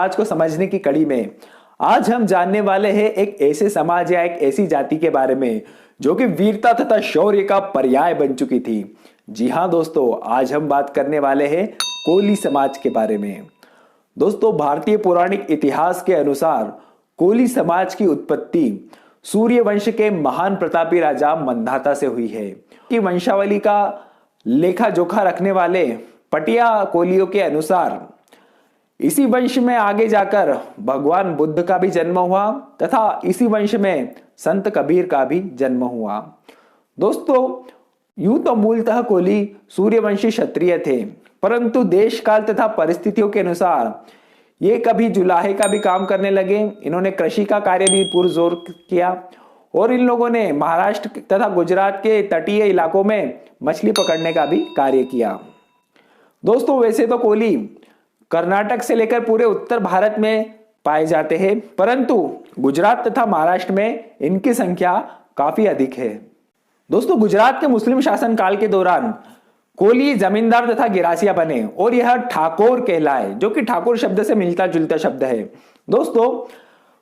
समाज को समझने की कड़ी में आज हम जानने वाले हैं एक ऐसे समाज या एक ऐसी जाति के बारे में जो कि वीरता तथा शौर्य का पर्याय बन चुकी थी। जी हाँ दोस्तों, आज हम बात करने वाले हैं कोली समाज के बारे में। दोस्तों, भारतीय पौराणिक इतिहास के अनुसार कोली समाज की उत्पत्ति सूर्य वंश के महान प्रतापी राजा मंधाता से हुई है। कि वंशावली का लेखा जोखा रखने वाले पटिया कोलियों के अनुसार इसी वंश में आगे जाकर भगवान बुद्ध का भी जन्म हुआ तथा इसी वंश में संत कबीर का भी जन्म हुआ। दोस्तों, यूं तो मूलतः कोली सूर्यवंशी क्षत्रिय थे, परंतु देश काल तथा परिस्थितियों के अनुसार ये कभी जुलाहे का भी काम करने लगे। इन्होंने कृषि का कार्य भी पुरजोर किया और इन लोगों ने महाराष्ट्र तथा गुजरात के तटीय इलाकों में मछली पकड़ने का भी कार्य किया। दोस्तों, वैसे तो कोली कर्नाटक से लेकर पूरे उत्तर भारत में पाए जाते हैं, परंतु गुजरात तथा महाराष्ट्र में इनकी संख्या काफी अधिक है। दोस्तों, गुजरात के मुस्लिम शासन काल के दौरान कोली जमींदार तथा गिरासिया बने और यह ठाकोर कहलाए, जो कि ठाकुर शब्द से मिलता जुलता शब्द है। दोस्तों,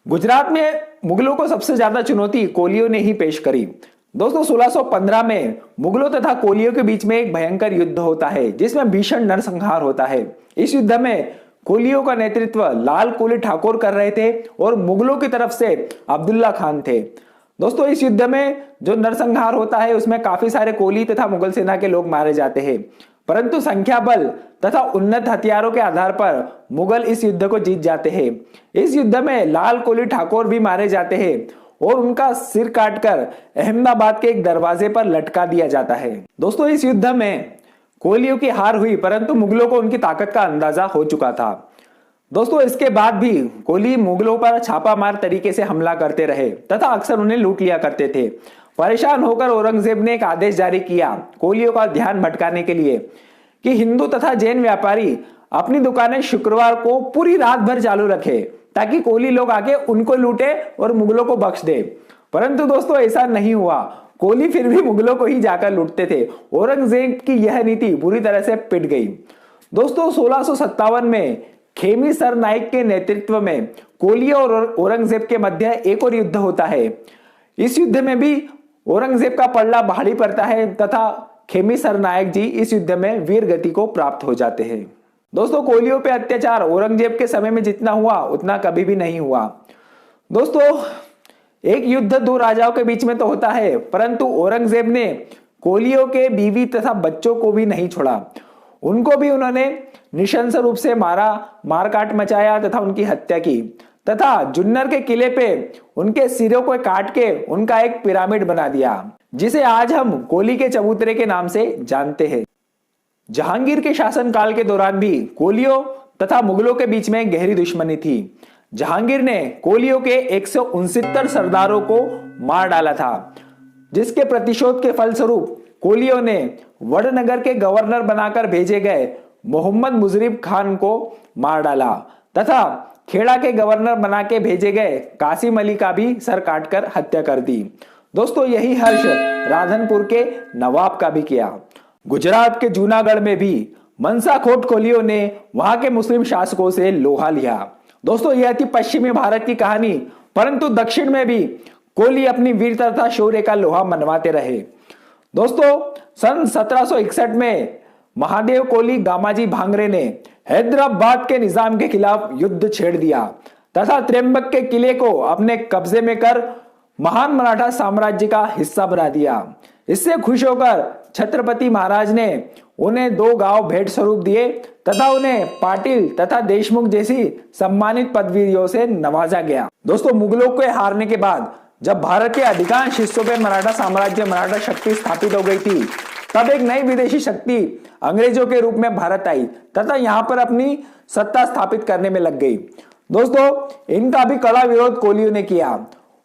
गुजरात में मुगलों को सबसे ज्यादा चुनौती कोलियों ने ही पेश करी। दोस्तों, 1615 में मुगलों तथा कोलियों के बीच में एक भयंकर युद्ध होता है जिसमें भीषण नरसंहार होता है। इस युद्ध में कोलियों का नेतृत्व लाल कोली ठाकुर कर रहे थे और मुगलों की तरफ से अब्दुल्ला खान थे। दोस्तों, इस युद्ध में जो नरसंहार होता है उसमें काफी सारे कोली तथा मुगल सेना के लोग मारे जाते हैं, परंतु संख्या बल तथा उन्नत हथियारों के आधार पर मुगल इस युद्ध को जीत जाते हैं। इस युद्ध में लाल कोली ठाकुर भी मारे जाते हैं और उनका सिर काटकर अहमदाबाद के एक दरवाजे पर लटका दिया जाता है। दोस्तों, इस युद्ध में कोलियों की हार हुई, परंतु मुगलों को उनकी ताकत का अंदाजा हो चुका था। दोस्तों, इसके बाद भी कोली मुगलों पर छापामार तरीके से हमला करते रहे तथा अक्सर उन्हें लूट लिया करते थे। परेशान होकर औरंगजेब ने एक आदेश जारी किया कोलियों का ध्यान भटकाने के लिए कि हिंदू तथा जैन व्यापारी अपनी दुकानें शुक्रवार को पूरी रात भर चालू रखे ताकि कोली लोग आके उनको लूटे और मुगलों को बख्श दे। परंतु दोस्तों, ऐसा नहीं हुआ। कोली फिर भी मुगलों को ही जाकर लूटते थे। औरंगजेब की यह नीति बुरी तरह से पिट गई। दोस्तों, 1657 में खेमी सर नाइक के नेतृत्व में कोलियों और औरंगजेब के मध्य एक और युद्ध होता है। इस युद्ध में भी औरंगजेब का पलड़ा भारी पड़ता है तथा खेमी सर नायक जी इस युद्ध में वीर गति को प्राप्त हो जाते हैं। दोस्तों, कोलियों पे अत्याचार औरंगजेब के समय में जितना हुआ उतना कभी भी नहीं हुआ। दोस्तों, एक युद्ध दो राजाओं के बीच में तो होता है, परंतु औरंगजेब ने कोलियों के बीवी तथा बच्चों को भी नहीं छोड़ा। उनको भी उन्होंने निशंस रूप से मारा, मारकाट मचाया तथा उनकी हत्या की तथा जुन्नर के किले पे उनके सिरों को काट के उनका एक पिरामिड बना दिया, जिसे आज हम कोली के चबूतरे के नाम से जानते हैं। जहांगीर के शासनकाल के दौरान भी कोलियों तथा मुगलों के बीच में गहरी दुश्मनी थी। जहांगीर ने कोलियों के 169 सरदारों को मार डाला था, जिसके प्रतिशोध के फलस्वरूप कोलियों ने वडनगर के गवर्नर बनाकर भेजे गए मोहम्मद मुजरिब खान को मार डाला तथा खेड़ा के गवर्नर बना के भेजे गए कासिम अली का भी सर काटकर हत्या कर दी। दोस्तों, यही हर्ष राधनपुर के नवाब का भी किया। गुजरात के जूनागढ़ में भी मनसाखोट कोलियों ने वहां के मुस्लिम शासकों से लोहा लिया। दोस्तों, यह थी पश्चिमी भारत की कहानी, परंतु दक्षिण में भी कोली अपनी वीरता तथा शौर्य का लोहा मनवाते रहे। दोस्तों, सन 1761 में महादेव कोली गामाजी भांगरे ने हैदराबाद के निजाम के खिलाफ युद्ध छेड़ दिया तथा त्र्यंबक के किले को अपने कब्जे में कर महान मराठा साम्राज्य का हिस्सा बना दिया। इससे खुश होकर छत्रपति महाराज ने उन्हें 2 गांव भेंट स्वरूप दिए तथा उन्हें पाटिल तथा देशमुख जैसी सम्मानित पदवियों से नवाजा गया। दोस्तों, मुगलों के हारने के बाद जब भारत के अधिकांश हिस्सों पे मराठा साम्राज्य, मराठा शक्ति स्थापित हो गई थी, तब एक नई विदेशी शक्ति अंग्रेजों के रूप में भारत आई तथा यहां पर अपनी सत्ता स्थापित करने में लग गई। दोस्तों, इनका भी कड़ा विरोध कोलियों ने किया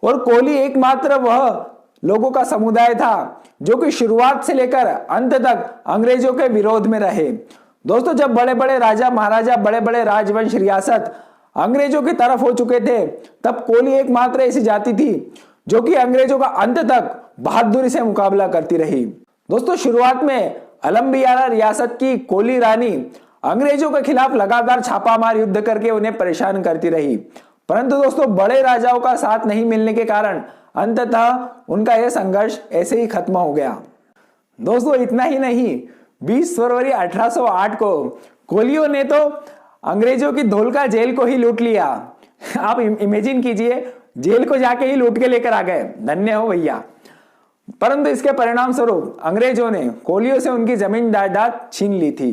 और कोली एकमात्र वह लोगों का समुदाय था जो कि शुरुआत से लेकर अंत तक अंग्रेजों के विरोध में रहे। दोस्तों, जब बड़े बड़े राजा महाराजा, बड़े बड़े राजवंश रियासत अंग्रेजों की तरफ हो चुके थे, तब कोली एकमात्र ऐसी जाति थी जो कि अंग्रेजों का अंत तक बहादुरी से मुकाबला करती रही। दोस्तों, शुरुआत में अलम्बियारा रियासत की कोली रानी अंग्रेजों के खिलाफ लगातार छापामार युद्ध करके उन्हें परेशान करती रही। परंतु दोस्तों बड़े राजाओं का साथ नहीं मिलने के कारण अंततः उनका यह संघर्ष ऐसे ही खत्म हो गया। दोस्तों इतना ही नहीं, 20 फरवरी 1808 को कोलियो ने तो अंग्रेजों की धोलका जेल को ही लूट लिया। आप इमेजिन कीजिए, जेल को जाके ही लूट के लेकर आ गए, धन्य हो भैया। परंतु इसके परिणाम स्वरूप अंग्रेजों ने कोलियो से उनकी जमीन जायदाद छीन ली थी।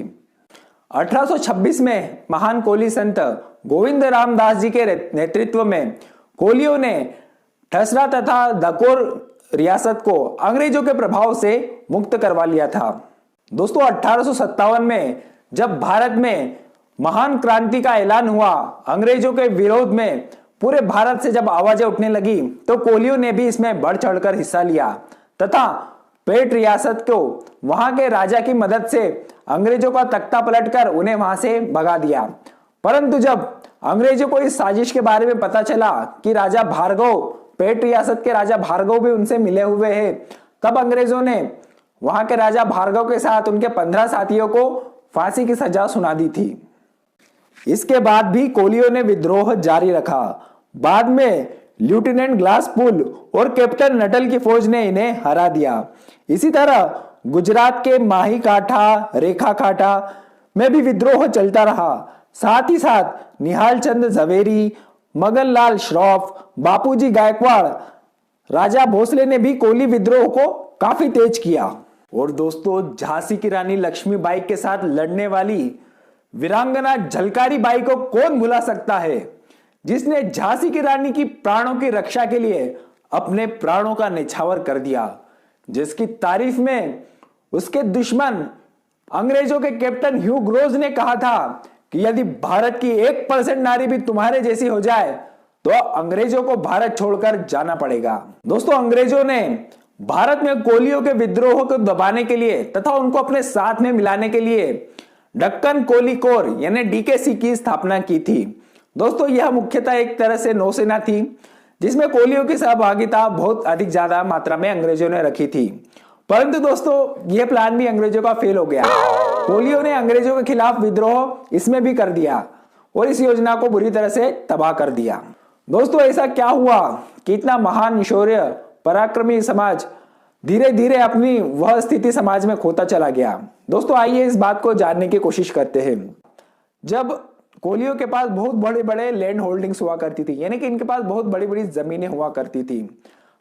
1826 में महान कोली संत गोविंद रामदास जी के नेतृत्व में कोलियो ने ठसरा तथा दकोर रियासत को अंग्रेजों के प्रभाव से मुक्त करवा लिया था। दोस्तों 1857 में जब भारत में महान क्रांति का ऐलान हुआ, अंग्रेजों के विरोध में पूरे भारत से जब आवाजें उठने लगी, तो कोलियो ने भी इसमें बढ़ चढ़कर हिस्सा लिया तथा पेट रियासत को वहां के राजा की मदद से अंग्रेजों का तख्ता पलटकर उन्हें वहां से भगा दिया। परंतु जब अंग्रेजों को इस साजिश के बारे में पता चला कि राजा भार्गव, पेट रियासत के राजा भार्गव भी उनसे मिले हुए हैं, तब अंग्रेजों ने वहां के राजा भार्गव के साथ उनके 15 साथियों को फांसी की सजा सुना दी थी। इसके बाद भी कोलियो ने विद्रोह जारी रखा। बाद में लेफ्टिनेंट ग्लासपूल और कैप्टन नटल की फौज ने इन्हें हरा दिया। इसी तरह गुजरात के माही काठा, रेखा काठा में भी विद्रोह चलता रहा। साथ ही साथ निहाल चंद झवेरी, मगन लाल श्रॉफ, बापूजी गायकवाड़, राजा भोसले ने भी कोली विद्रोह को काफी तेज किया। और दोस्तों झांसी की रानी लक्ष्मीबाई के साथ लड़ने वाली वीरांगना झलकारी बाई को कौन भुला सकता है, जिसने झांसी की रानी की प्राणों की रक्षा के लिए अपने प्राणों का न्यौछावर कर दिया, जिसकी तारीफ में उसके दुश्मन अंग्रेजों के कैप्टन ह्यू ग्रोज ने कहा था कि यदि भारत की 1% नारी भी तुम्हारे जैसी हो जाए तो अंग्रेजों को भारत छोड़कर जाना पड़ेगा। दोस्तों अंग्रेजों ने भारत में कोलियों के विद्रोह को दबाने के लिए तथा उनको अपने साथ में मिलाने के लिए दक्कन कोली कोर यानी डीकेसी की स्थापना की थी। दोस्तों यह मुख्यतः एक तरह से नौसेना थी, जिसमें कोलियों की सहभागिता बहुत अधिक ज्यादा मात्रा में अंग्रेजों ने रखी थी। परंतु दोस्तों यह प्लान भी अंग्रेजों का फेल हो गया। कोलियों ने अंग्रेजों के खिलाफ विद्रोह इसमें भी कर दिया और इस योजना को बुरी तरह से तबाह कर दिया। दोस्तों ऐसा क्या हुआ कि इतना महान शौर्य पराक्रमी समाज धीरे धीरे अपनी वह स्थिति समाज में खोता चला गया। दोस्तों आइए इस बात को जानने की कोशिश करते हैं। जब कोलियों के पास बहुत बड़े बड़े लैंड होल्डिंग्स हुआ करती थी, यानी कि इनके पास बहुत बड़ी बड़ी जमीनें हुआ करती थी,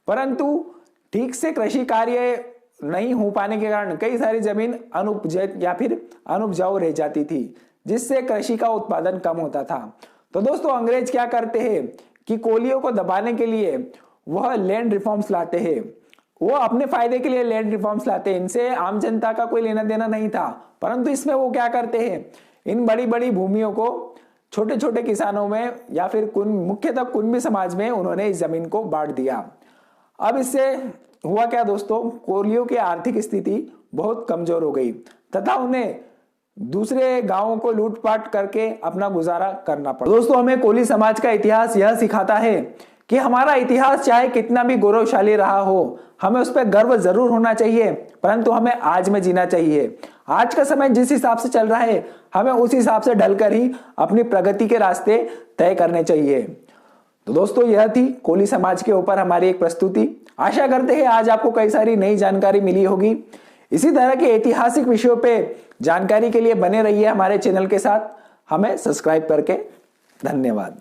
परंतु ठीक से कृषि कार्य नहीं हो पाने के कारण कई सारी जमीन अनुपजाऊ या फिर अनुपजाऊ रह जाती थी, जिससे कृषि का उत्पादन कम होता था। तो दोस्तों अंग्रेज क्या करते हैं कि कोलियों को दबाने के लिए वह लैंड रिफॉर्म्स लाते हैं। वो अपने फायदे के लिए लैंड रिफॉर्म्स लाते हैं, इनसे आम जनता का कोई लेना देना नहीं था। परंतु इसमें वो क्या करते हैं, इन बड़ी बड़ी भूमियों को छोटे छोटे किसानों में या फिर मुख्यतः कुनबी समाज में उन्होंने इस जमीन को बांट दिया। अब इससे हुआ क्या दोस्तों, कोलियों की आर्थिक स्थिति बहुत कमजोर हो गई तथा उन्हें दूसरे गांवों को लूटपाट करके अपना गुजारा करना पड़ा। दोस्तों हमें कोली समाज का इतिहास यह सिखाता है कि हमारा इतिहास चाहे कितना भी गौरवशाली रहा हो, हमें उस पर गर्व जरूर होना चाहिए, परंतु हमें आज में जीना चाहिए। आज का समय जिस हिसाब से चल रहा है, हमें उस हिसाब से ढलकर ही अपनी प्रगति के रास्ते तय करने चाहिए। तो दोस्तों यह थी कोली समाज के ऊपर हमारी एक प्रस्तुति। आशा करते हैं आज आपको कई सारी नई जानकारी मिली होगी। इसी तरह के ऐतिहासिक विषयों पे जानकारी के लिए बने रहिए हमारे चैनल के साथ। हमें सब्सक्राइब करके धन्यवाद।